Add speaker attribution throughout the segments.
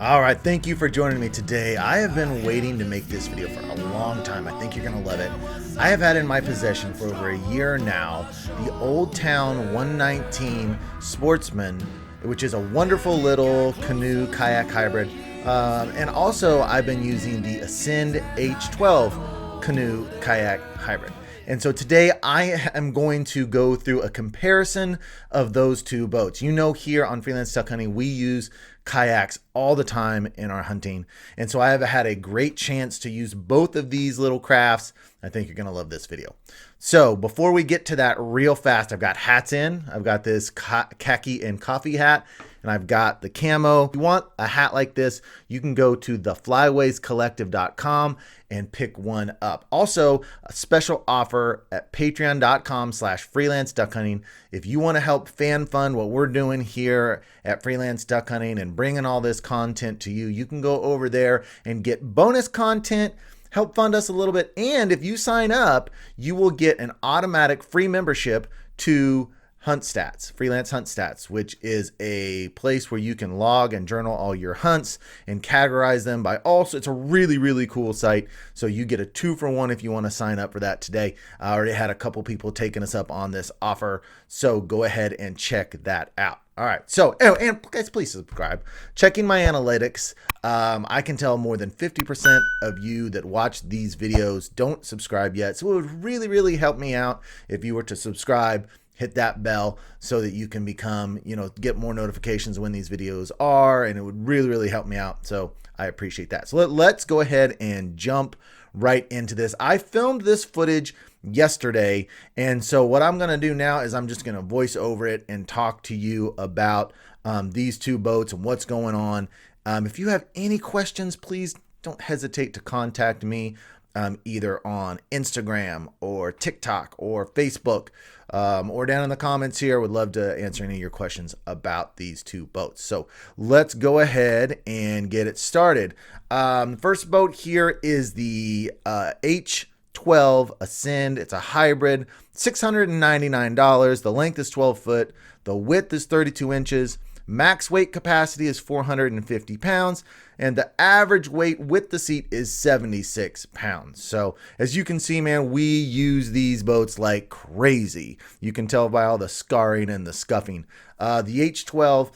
Speaker 1: All right, thank you for joining me today. I have been waiting to make this video for a long time. I think you're gonna love it. I have had in my possession for over a year now the Old Town 119 Sportsman, which is a wonderful little canoe kayak hybrid. And also I've been using the Ascend H12 canoe kayak hybrid. And so today I am going to go through a comparison of those two boats. You know, here on Freelance Duck Hunting, we use kayaks all the time in our hunting. And so I have had a great chance to use both of these little crafts. I think you're going to love this video. So before we get to that real fast, I've got hats in. I've got this khaki and coffee hat, and I've got the camo. If you want a hat like this, you can go to theflywayscollective.com and pick one up. Also, a special offer at patreon.com/freelance duck hunting. If you want to help fan fund what we're doing here at Freelance Duck Hunting and bringing all this content to you, you can go over there and get bonus content, help fund us a little bit. And if you sign up, you will get an automatic free membership to Hunt Stats, Freelance Hunt Stats, which is a place where you can log and journal all your hunts and categorize them by also. It's a really, really cool site. So you get a 2-for-1 if you want to sign up for that today. I already had a couple people taking us up on this offer. So go ahead and check that out. All right. So, and guys, please subscribe. Checking my analytics, I can tell more than 50% of you that watch these videos don't subscribe yet. So it would really, really help me out if you were to subscribe. Hit that bell so that you can become, get more notifications when these videos are, and it would really, really help me out. So I appreciate that. So let's go ahead and jump right into this. I filmed this footage yesterday, and so what I'm going to do now is I'm just going to voice over it and talk to you about these two boats and what's going on. If you have any questions, please don't hesitate to contact me either on Instagram or TikTok or Facebook, or down in the comments here. Would love to answer any of your questions about these two boats. So let's go ahead and get it started. First boat here is the H12 Ascend. It's a hybrid, $699. The length is 12 foot. The width is 32 inches. Max weight capacity is 450 pounds, and the average weight with the seat is 76 pounds. So as you can see, man, we use these boats like crazy. You can tell by all the scarring and the scuffing. The H12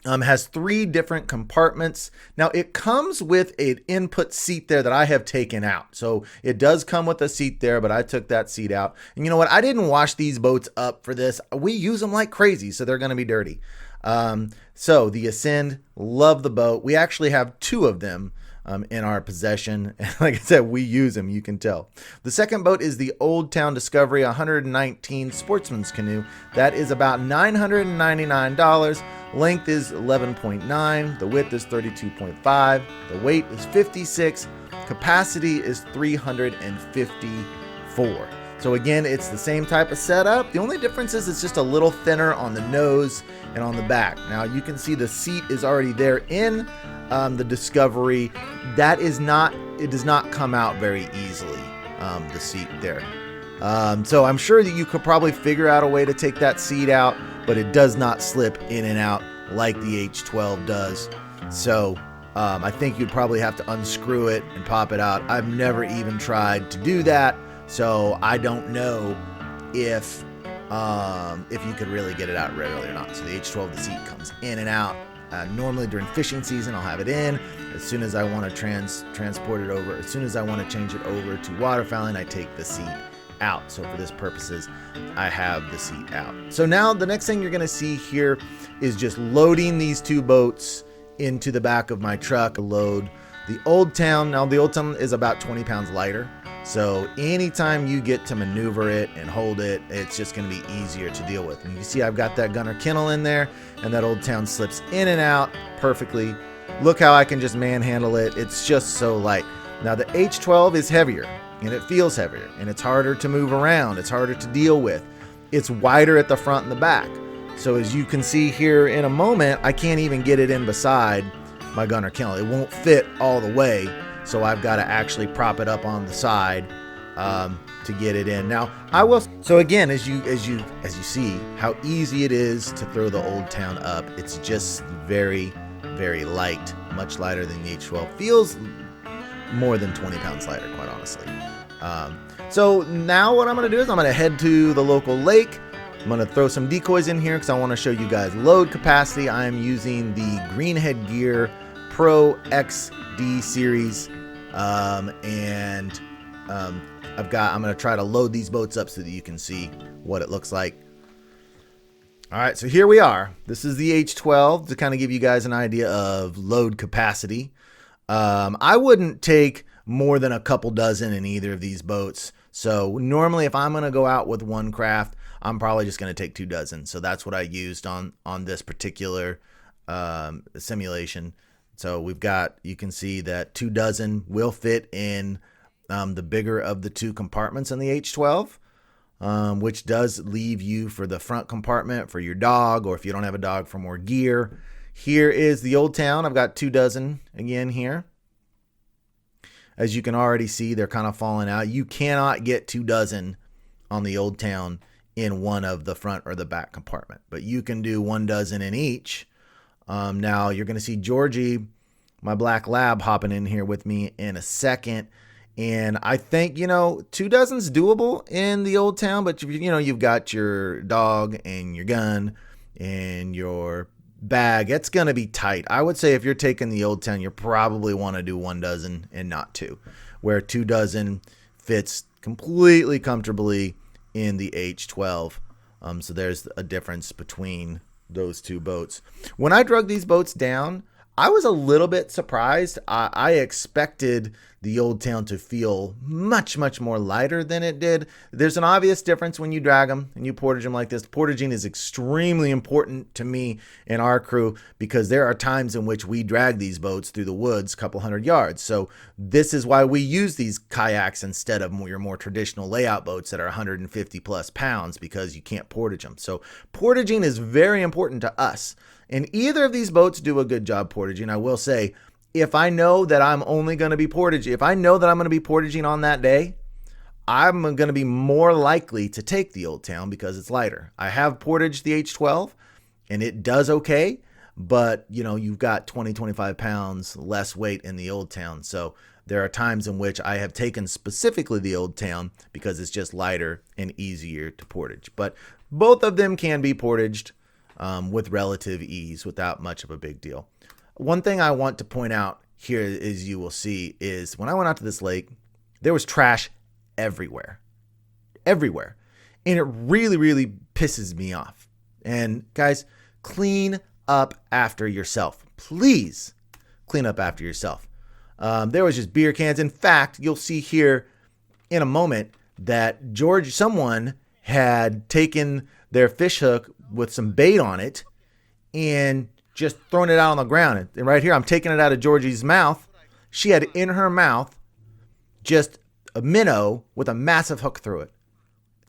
Speaker 1: has 3 different compartments. Now it comes with an input seat there that I have taken out. So it does come with a seat there, but I took that seat out. And you know what? I didn't wash these boats up for this. We use them like crazy, so they're going to be dirty. So the Ascend, love the boat. We actually have 2 of them in our possession. And like I said, we use them, you can tell. The second boat is the Old Town Discovery 119 Sportsman's Canoe. That is about $999. Length is 11.9. The width is 32.5. The weight is 56. Capacity is 354. So again, it's the same type of setup. The only difference is it's just a little thinner on the nose and on the back. Now you can see the seat is already there in the Discovery. It does not come out very easily, the seat there. So I'm sure that you could probably figure out a way to take that seat out, but it does not slip in and out like the H12 does. So I think you'd probably have to unscrew it and pop it out. I've never even tried to do that. So I don't know if you could really get it out regularly or not. So the H12, the seat comes in and out. Normally during fishing season, I'll have it in. As soon as I want to transport it over, as soon as I want to change it over to waterfowling, I take the seat out. So for this purposes, I have the seat out. So now the next thing you're going to see here is just loading these 2 boats into the back of my truck. Load the Old Town. Now the Old Town is about 20 pounds lighter. So anytime you get to maneuver it and hold it, it's just going to be easier to deal with. And you see I've got that gunner kennel in there, and that Old Town slips in and out perfectly. Look how I can just manhandle it. It's just so light. Now the H12 is heavier, and it feels heavier, and it's harder to move around. It's harder to deal with. It's wider at the front and the back. So as you can see here in a moment, I can't even get it in beside my gunner kennel. It won't fit all the way. So I've got to actually prop it up on the side to get it in. Now I will. So again, as you see how easy it is to throw the Old Town up. It's just very, very light, much lighter than the H12. Feels more than 20 pounds lighter, quite honestly. So now what I'm going to do is I'm going to head to the local lake. I'm going to throw some decoys in here because I want to show you guys load capacity. I am using the Greenhead Gear Pro XD series, I'm going to try to load these boats up so that you can see what it looks like. All right, so here we are. This is the H12 to kind of give you guys an idea of load capacity. I wouldn't take more than a couple dozen in either of these boats. So normally if I'm going to go out with one craft, I'm probably just going to take 2 dozen. So that's what I used on this particular simulation. So we've got, you can see that 2 dozen will fit in the bigger of the 2 compartments in the H12, which does leave you for the front compartment for your dog, or if you don't have a dog, for more gear. Here is the Old Town. I've got 2 dozen again here. As you can already see, they're kind of falling out. You cannot get 2 dozen on the Old Town in one of the front or the back compartment, but you can do 1 dozen in each. Now you're going to see Georgie, my black lab, hopping in here with me in a second. And I think, 2 dozen's doable in the Old Town, but you've got your dog and your gun and your bag. It's going to be tight. I would say if you're taking the Old Town, you probably want to do 1 dozen and not 2, where 2 dozen fits completely comfortably in the H12. So there's a difference between those 2 boats. When I drug these boats down, I was a little bit surprised. I expected the Old Town to feel much, much more lighter than it did. There's an obvious difference when you drag them and you portage them like this. Portaging is extremely important to me and our crew because there are times in which we drag these boats through the woods a couple hundred yards. So this is why we use these kayaks instead of your more traditional layout boats that are 150 plus pounds, because you can't portage them. So portaging is very important to us. And either of these boats do a good job portaging. I will say, if I know that I'm only going to be portaging, if I know that I'm going to be portaging on that day, I'm going to be more likely to take the Old Town because it's lighter. I have portaged the H12 and it does okay, but you've got 20, 25 pounds less weight in the Old Town. So there are times in which I have taken specifically the Old Town because it's just lighter and easier to portage. But both of them can be portaged with relative ease without much of a big deal. One thing I want to point out here, as you will see, is when I went out to this lake, there was trash everywhere. Everywhere. And it really, really pisses me off. And guys, clean up after yourself. Please clean up after yourself. There was just beer cans. In fact, you'll see here in a moment that someone had taken their fish hook with some bait on it and just throwing it out on the ground. And right here, I'm taking it out of Georgie's mouth. She had in her mouth just a minnow with a massive hook through it.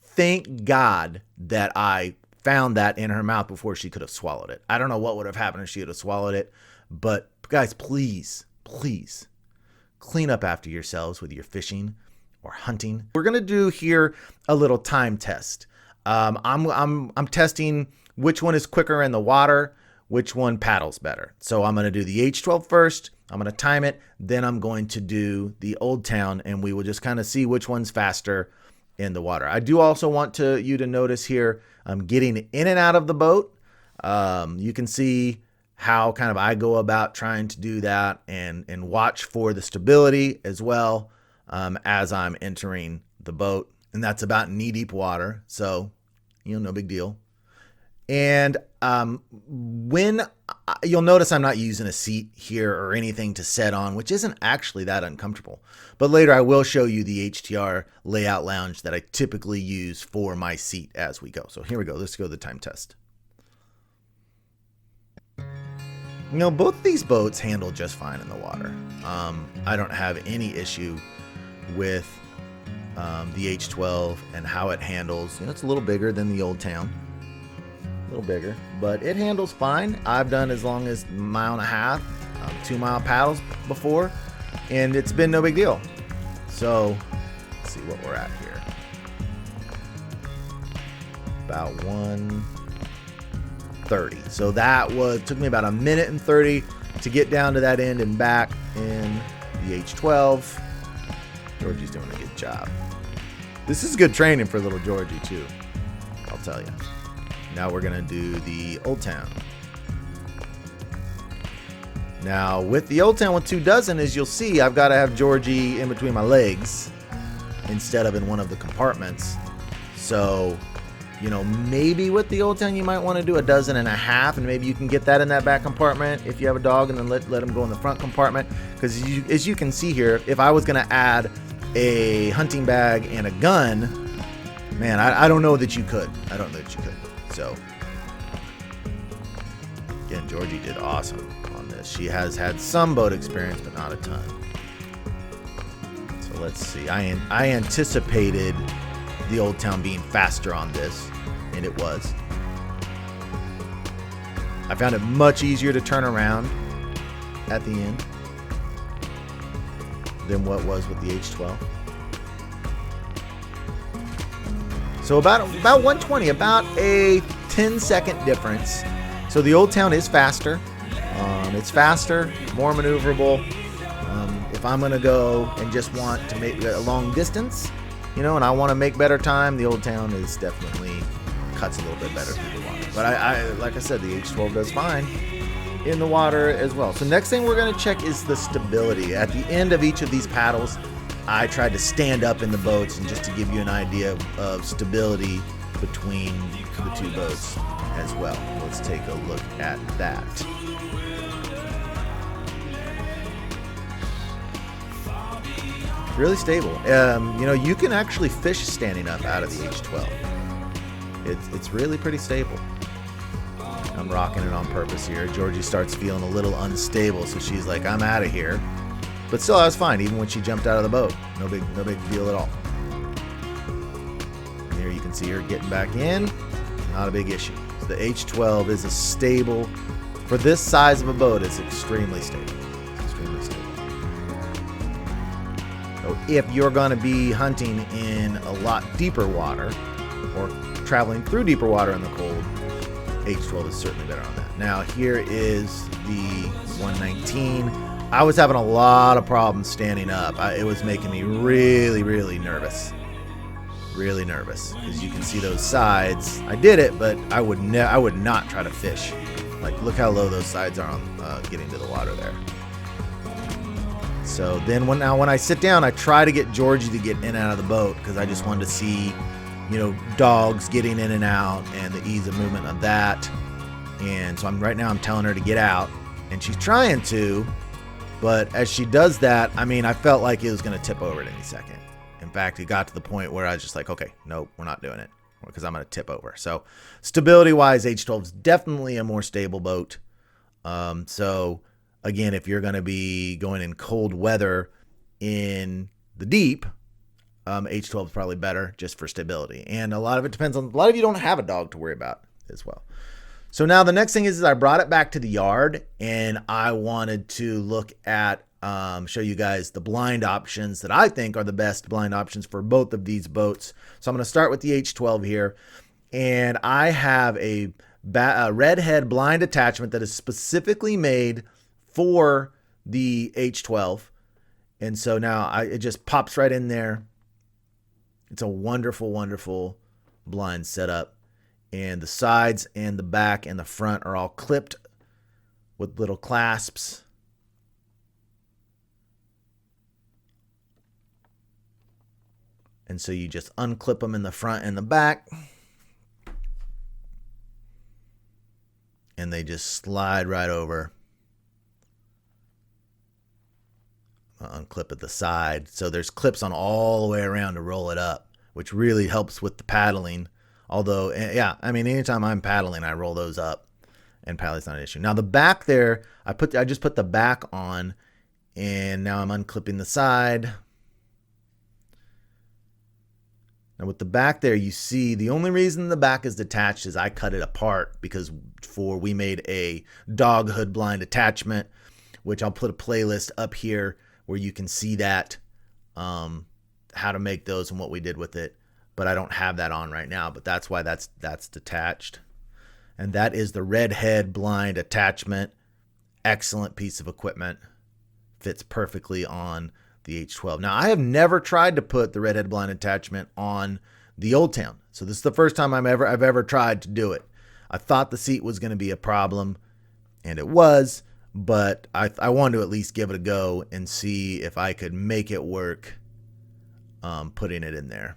Speaker 1: Thank God that I found that in her mouth before she could have swallowed it. I don't know what would have happened if she would have swallowed it. But guys, please, please clean up after yourselves with your fishing or hunting. We're going to do here a little time test. I'm testing which one is quicker in the water, which one paddles better. So I'm going to do the H12 first. I'm going to time it. Then I'm going to do the Old Town, and we will just kind of see which one's faster in the water. I do also want you to notice here, I'm getting in and out of the boat. You can see how kind of I go about trying to do that and watch for the stability as well as I'm entering the boat. And that's about knee-deep water. So, no big deal. And when you'll notice I'm not using a seat here or anything to set on, which isn't actually that uncomfortable. But later I will show you the HTR layout lounge that I typically use for my seat as we go. So here we go. Let's go to the time test. Both these boats handle just fine in the water. I don't have any issue with the H12 and how it handles. It's a little bigger than the Old Town. A little bigger, but it handles fine. I've done as long as 1.5 miles, 2 mile paddles before, and it's been no big deal. So let's see what we're at here. About 1:30. So that took me about 1 minute and 30. to get down to that end and back in the H12. Georgie's doing a good job. This is good training for little Georgie too, I'll tell you. Now we're gonna do the Old Town. Now with the Old Town with 2 dozen, as you'll see, I've got to have Georgie in between my legs instead of in one of the compartments. So, you know, maybe with the Old Town you might want to do 1.5 dozen, and maybe you can get that in that back compartment if you have a dog, and then let him go in the front compartment. Because as you can see here, if I was going to add a hunting bag and a gun, man, I don't know that you could. I don't know that you could. So, again, Georgie did awesome on this. She has had some boat experience, but not a ton. So let's see. I anticipated the Old Town being faster on this, and it was. I found it much easier to turn around at the end than what was with the H12. So about 120, about a 10-second difference. So the Old Town is faster. It's faster, more maneuverable. If I'm gonna go and just want to make a long distance, you know, and I want to make better time, the Old Town is definitely cuts a little bit better through the water. But I like I said, the H12 does fine in the water as well. So next thing we're going to check is the stability. At the end of each of these paddles, I tried to stand up in the boats, and just to give you an idea of stability between the 2 boats as well. Let's take a look at that. Really stable. You know, you can actually fish standing up out of the H12. It's really pretty stable. I'm rocking it on purpose here. Georgie starts feeling a little unstable, so she's like, I'm out of here. But still, I was fine, even when she jumped out of the boat. No big deal at all. And here you can see her getting back in. Not a big issue. So the H12 is a stable, for this size of a boat, it's extremely stable. Extremely stable. So if you're going to be hunting in a lot deeper water, or traveling through deeper water in the cold, H12 is certainly better on that. Now here is the 119. I was having a lot of problems standing up. It was making me really nervous. Really nervous, because you can see those sides. I did it, but I would not try to fish. Like, look how low those sides are on getting to the water there. So then when I sit down, I try to get Georgie to get in and out of the boat, because I just wanted to see, you know, dogs getting in and out and the ease of movement of that. And so right now I'm telling her to get out, and she's trying to, but as she does that, I mean, I felt like it was going to tip over at any second. In fact, it got to the point where I was just like, okay, nope, we're not doing it, because I'm going to tip over. So stability wise, H12 is definitely a more stable boat. So again, if you're going to be going in cold weather in the deep, H12 is probably better just for stability. And a lot of it depends on, a lot of you don't have a dog to worry about as well. So now the next thing is I brought it back to the yard, and I wanted to look at, show you guys the blind options that I think are the best blind options for both of these boats. So I'm going to start with the H12 here, and I have a redhead blind attachment that is specifically made for the H12. And so now it just pops right in there. It's a wonderful blind setup, and the sides and the back and the front are all clipped with little clasps. And so you just unclip them in the front and the back, and they just slide right over. I'll unclip at the side. So there's clips on all the way around to roll it up, which really helps with the paddling. Although, yeah, I mean, anytime I'm paddling, I roll those up, and paddling's not an issue. Now the back there, I just put the back on, and now I'm unclipping the side. Now with the back there, you see the only reason the back is detached is I cut it apart, because we made a dog hood blind attachment, which I'll put a playlist up here where you can see that, how to make those and what we did with it. But I don't have that on right now, but that's why that's detached. And that is the redhead blind attachment excellent piece of equipment. Fits perfectly on the H12. Now, I have never tried to put the redhead blind attachment on the Old Town. So this is the first time I've ever tried to do it. I thought the seat was going to be a problem, and it was, but I wanted to at least give it a go and see if I could make it work putting it in there.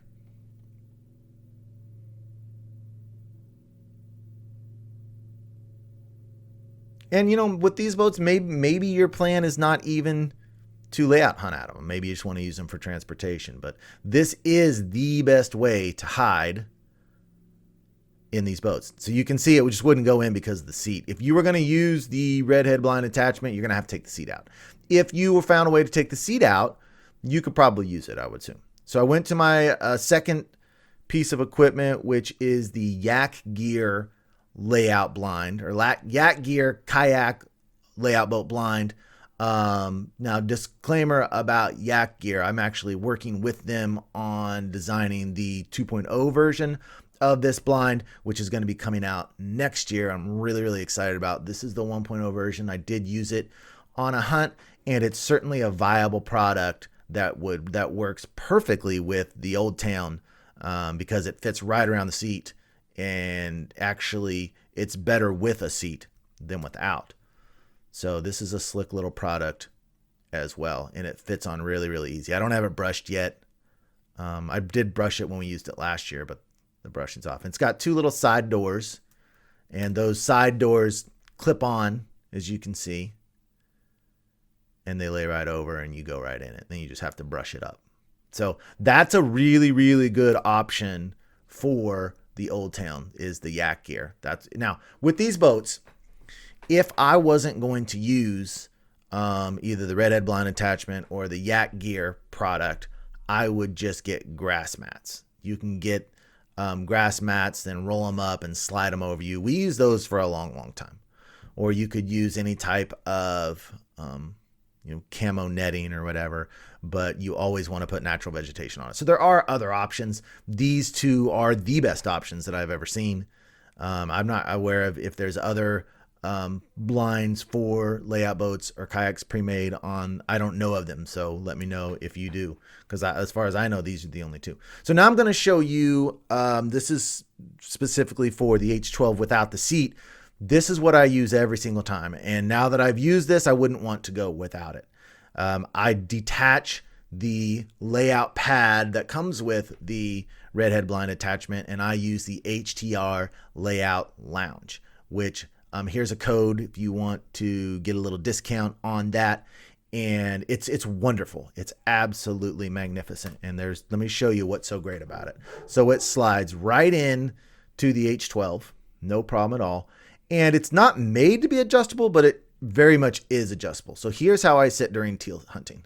Speaker 1: And, you know, with these boats, maybe your plan is not even to layout hunt out of them. Maybe you just want to use them for transportation. But this is the best way to hide in these boats. So you can see it just wouldn't go in because of the seat. If you were going to use the redhead blind attachment, you're going to have to take the seat out. If you found a way to take the seat out, you could probably use it, I would assume. So I went to my second piece of equipment, which is the Yak Gear layout blind, or Yak Gear kayak layout boat blind. Now, disclaimer about Yak Gear, I'm actually working with them on designing the 2.0 version of this blind, which is going to be coming out next year. I'm really excited about. This is the 1.0 version. I did use it on a hunt, and it's certainly a viable product that works perfectly with the Old Town, because it fits right around the seat. And actually, it's better with a seat than without. So this is a slick little product as well, and it fits on really easy. I don't have it brushed yet. I did brush it when we used it last year, but the brushing's off. And it's got two little side doors, and those side doors clip on, as you can see, and they lay right over, and you go right in it. Then you just have to brush it up. So that's a really good option for the Old Town, is the Yak Gear. Now with these boats, if I wasn't going to use either the redhead blind attachment or the Yak Gear product, I would just get grass mats. You can get grass mats, then roll them up and slide them over you. We use those for a long time. Or you could use any type of camo netting or whatever, but you always want to put natural vegetation on it. So there are other options. These two are the best options that I've ever seen. I'm not aware of if there's other blinds for layout boats or kayaks pre-made on. I don't know of them, so let me know if you do, because as far as I know, these are the only two. So now I'm going to show you, this is specifically for the H12 without the seat. This is what I use every single time, and now that I've used this, I wouldn't want to go without it. I detach the layout pad that comes with the redhead blind attachment, and I use the HTR layout lounge, which here's a code if you want to get a little discount on that. And it's wonderful. It's absolutely magnificent. And let me show you what's so great about it. So it slides right in to the H12, no problem at all. And it's not made to be adjustable, but it very much is adjustable. So here's how I sit during teal hunting.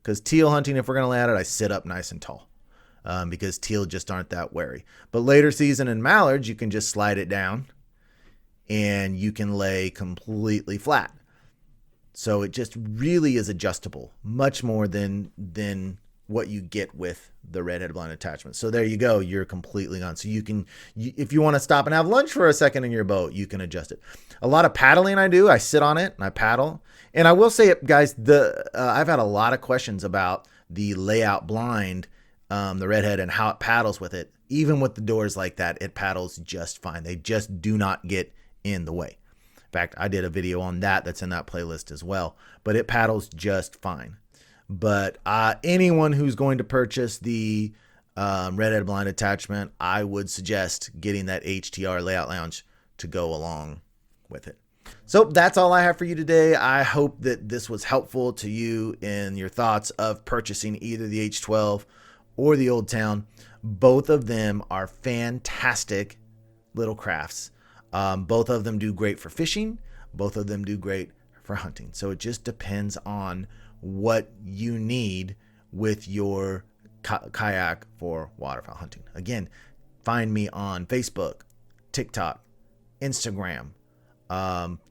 Speaker 1: Because teal hunting, if we're going to lay at it, I sit up nice and tall. Because teal just aren't that wary. But later season in mallards, you can just slide it down and you can lay completely flat. So it just really is adjustable, much more than what you get with the redhead blind attachment. So there you go, you're completely gone. So if you want to stop and have lunch for a second in your boat, you can adjust it. A lot of paddling I do, I sit on it and I paddle. And I will say, guys, I've had a lot of questions about the layout blind, the redhead, and how it paddles with it. Even with the doors like that, it paddles just fine. They just do not get in the way. In fact, I did a video on that's in that playlist as well, but it paddles just fine. But anyone who's going to purchase the redhead blind attachment, I would suggest getting that HTR layout lounge to go along with it. So that's all I have for you today. I hope that this was helpful to you in your thoughts of purchasing either the H12 or the Old Town. Both of them are fantastic little crafts. Both of them do great for fishing. Both of them do great for hunting. So it just depends on what you need with your kayak for waterfowl hunting. Again, find me on Facebook, TikTok, Instagram.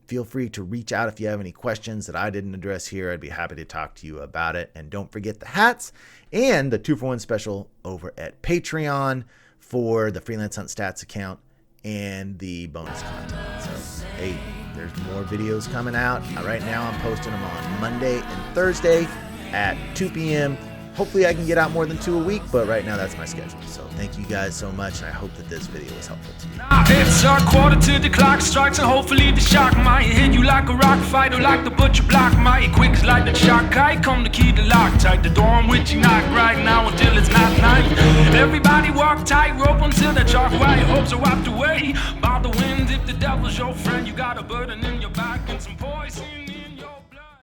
Speaker 1: Feel free to reach out if you have any questions that I didn't address here. I'd be happy to talk to you about it. And don't forget the hats and the 2-for-1 special over at Patreon for the Freelance Hunt Stats account and the bonus content. So, hey, there's There's more videos coming out. Right now I'm posting them on Monday and Thursday at 2 p.m. Hopefully I can get out more than 2 a week, but right now that's my schedule. So thank you guys so much, and I hope that this video was helpful to you.
Speaker 2: It's a quarter to the clock strikes, and hopefully the shock might hit you like a rock fighter, like the butcher block. Mighty quick as like the shock kite. Come to keep the lock tight. The door on which you knock right now until it's not night. Everybody walk tight rope until the chalk white hopes are wiped away by the wind. If the devil's your friend, you got a burden in your back and some poison.